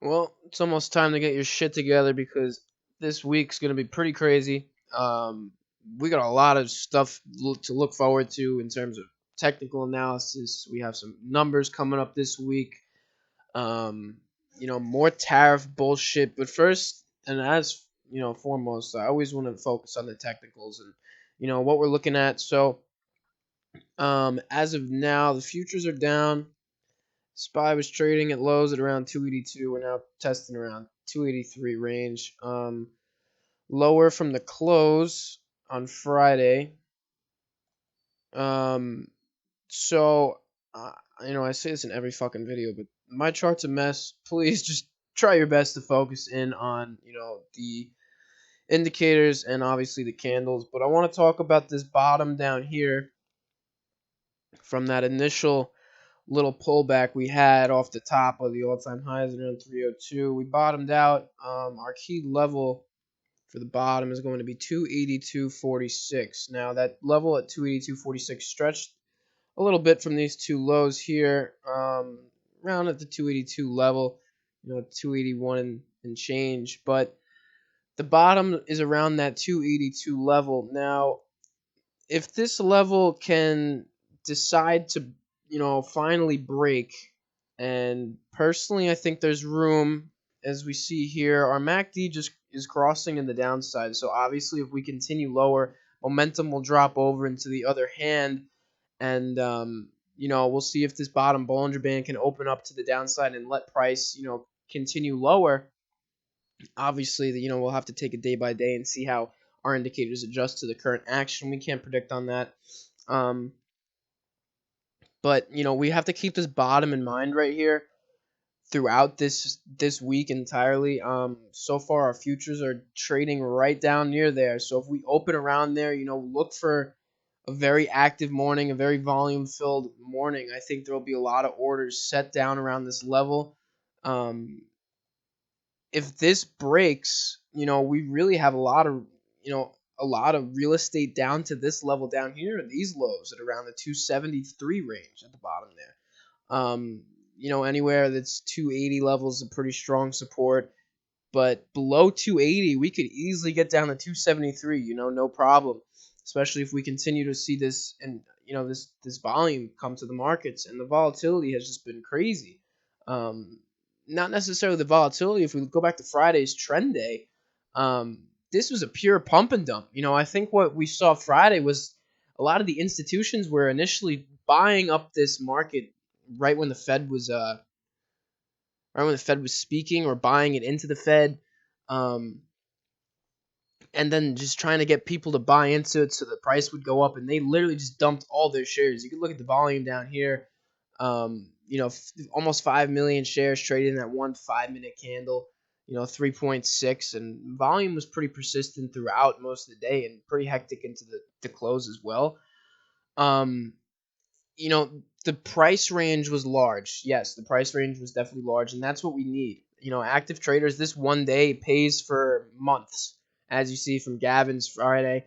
Well, it's almost time to get your shit together because this week's gonna be pretty crazy. We got a lot of stuff to look forward to in terms of technical analysis. We have some numbers coming up this week. Um, more tariff bullshit. But first, and as foremost, I always want to focus on the technicals and what we're looking at. So, as of now, the futures are down. SPY was trading at lows at around 282. We're now testing around 283 range. Lower from the close on Friday. Um, so I say this in every fucking video, but my chart's a mess. Please just try your best to focus in on the indicators and obviously the candles. But I want to talk about this bottom down here from that initial little pullback we had off the top of the all-time highs around 302. We bottomed out. Our key level for the bottom is going to be 282.46. Now that level at 282.46 stretched a little bit from these two lows here, around at the 282 level, 281 and change. But the bottom is around that 282 level. Now, if this level can decide to, finally break, and personally, I think there's room, as we see here, our MACD just is crossing in the downside. So obviously, if we continue lower, momentum will drop over into the other hand, and we'll see if this bottom Bollinger Band can open up to the downside and let price, continue lower. Obviously, we'll have to take it day by day and see how our indicators adjust to the current action. We can't predict on that. Um, but we have to keep this bottom in mind right here throughout this week entirely. So far our futures are trading right down near there. So if we open around there, look for a very active morning, a very volume filled morning. I think there'll be a lot of orders set down around this level. Um, if this breaks, we really have a lot of real estate down to this level down here, these lows at around the 273 range at the bottom there. Anywhere that's 280 levels is a pretty strong support, but below 280, we could easily get down to 273. No problem. Especially if we continue to see this and this volume come to the markets, and the volatility has just been crazy. Um, Not necessarily the volatility. If we go back to Friday's trend day, this was a pure pump and dump. I think what we saw Friday was a lot of the institutions were initially buying up this market right when the Fed was speaking, or buying it into the Fed, um, and then just trying to get people to buy into it so the price would go up, and they literally just dumped all their shares. You can look at the volume down here. Almost 5 million shares traded in that 1 5-minute candle. 3.6, and volume was pretty persistent throughout most of the day and pretty hectic into the close as well. Um, the price range was large. Yes, the price range was definitely large, and that's what we need. Active traders, this one day pays for months, as you see from Gavin's Friday.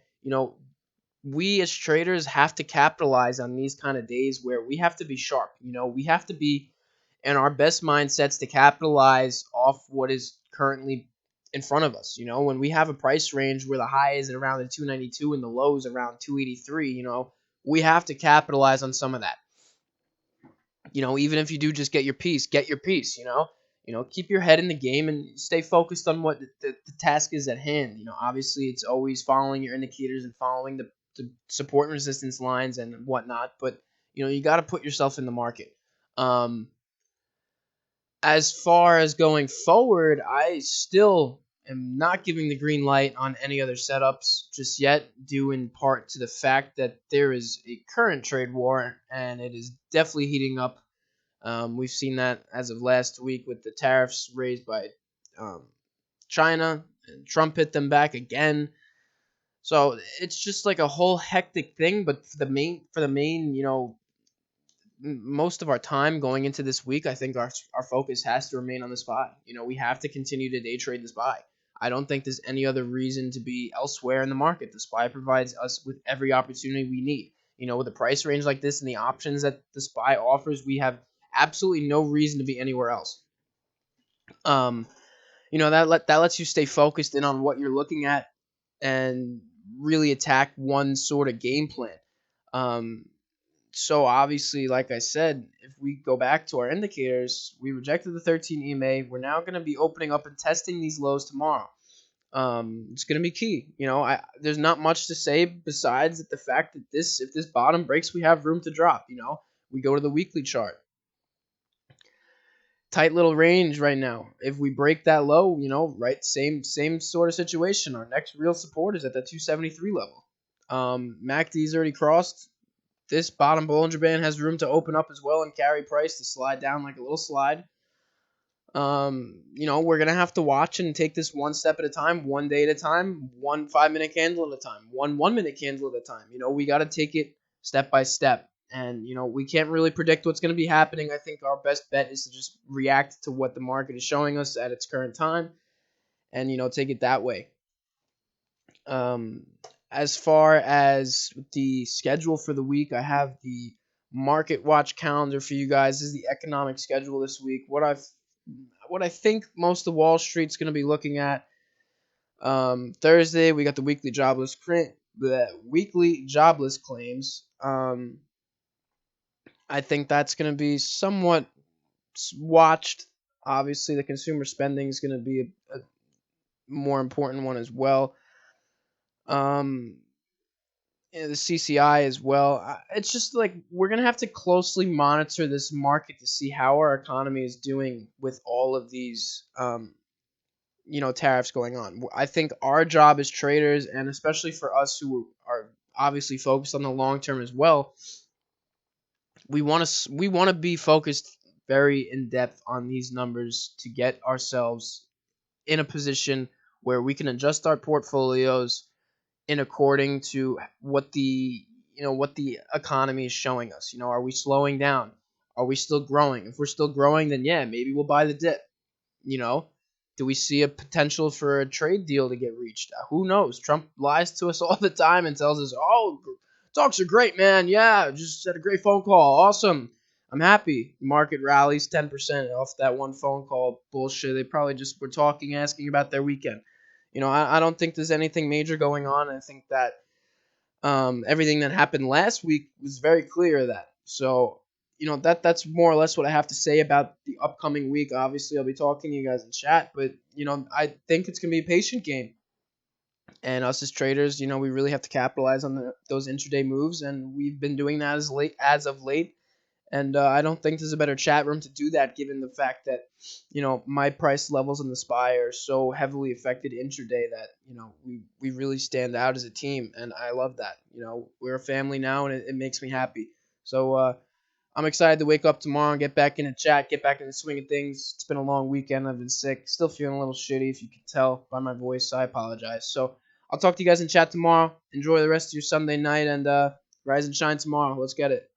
We as traders have to capitalize on these kind of days where we have to be sharp. We have to be in our best mindsets to capitalize off what is currently in front of us. When we have a price range where the high is at around the 292 and the low is around 283, we have to capitalize on some of that. Even if you do just get your piece, get your piece. Keep your head in the game and stay focused on what the task is at hand. Obviously it's always following your indicators and following the support and resistance lines and whatnot, but you got to put yourself in the market. As far as going forward, I still am not giving the green light on any other setups just yet, due in part to the fact that there is a current trade war and it is definitely heating up. We've seen that as of last week with the tariffs raised by China, and Trump hit them back again. So it's just like a whole hectic thing. But for the main, most of our time going into this week, I think our focus has to remain on the SPY. We have to continue to day trade the SPY. I don't think there's any other reason to be elsewhere in the market. The SPY provides us with every opportunity we need. With a price range like this and the options that the SPY offers, we have absolutely no reason to be anywhere else. Um, that lets you stay focused in on what you're looking at and really attack one sort of game plan. Um, so obviously, like I said, if we go back to our indicators, we rejected the 13 EMA. We're now going to be opening up and testing these lows tomorrow. It's going to be key. There's not much to say besides the fact that if this bottom breaks, we have room to drop. We go to the weekly chart, tight little range right now. If we break that low, right, same sort of situation. Our next real support is at the 273 level. MACD's already crossed. This bottom Bollinger Band has room to open up as well and carry price to slide down like a little slide. We're gonna have to watch and take this one step at a time, one day at a time, one 5 minute candle at a time, one 1 minute candle at a time. We got to take it step by step, and we can't really predict what's gonna be happening. I think our best bet is to just react to what the market is showing us at its current time, and take it that way. Um, as far as the schedule for the week, I have the market watch calendar for you guys. This is the economic schedule this week. What I think most of Wall Street's going to be looking at. Thursday we got the weekly jobless claims. I think that's going to be somewhat watched. Obviously, the consumer spending is going to be a more important one as well. The CCI as well. It's just like we're gonna have to closely monitor this market to see how our economy is doing with all of these, tariffs going on. I think our job as traders, and especially for us who are obviously focused on the long term as well, we want to be focused very in depth on these numbers to get ourselves in a position where we can adjust our portfolios in according to what the economy is showing us. Are we slowing down? Are we still growing? If we're still growing, then yeah, maybe we'll buy the dip. You know, do we see a potential for a trade deal to get reached? Who knows? Trump lies to us all the time and tells us, "Oh, talks are great, man. Yeah, just had a great phone call. Awesome. I'm happy." Market rallies 10% off that one phone call bullshit. They probably just were talking, asking about their weekend. I don't think there's anything major going on. I think that everything that happened last week was very clear of that. So, that's more or less what I have to say about the upcoming week. Obviously, I'll be talking to you guys in chat, but I think it's gonna be a patient game. And us as traders, we really have to capitalize on those intraday moves, and we've been doing that as of late. And I don't think there's a better chat room to do that, given the fact that my price levels in the SPY are so heavily affected intraday that we really stand out as a team, and I love that. We're a family now, and it makes me happy. So I'm excited to wake up tomorrow and get back in the chat, get back in the swing of things. It's been a long weekend. I've been sick, still feeling a little shitty. If you can tell by my voice, I apologize. So I'll talk to you guys in chat tomorrow. Enjoy the rest of your Sunday night, and rise and shine tomorrow. Let's get it.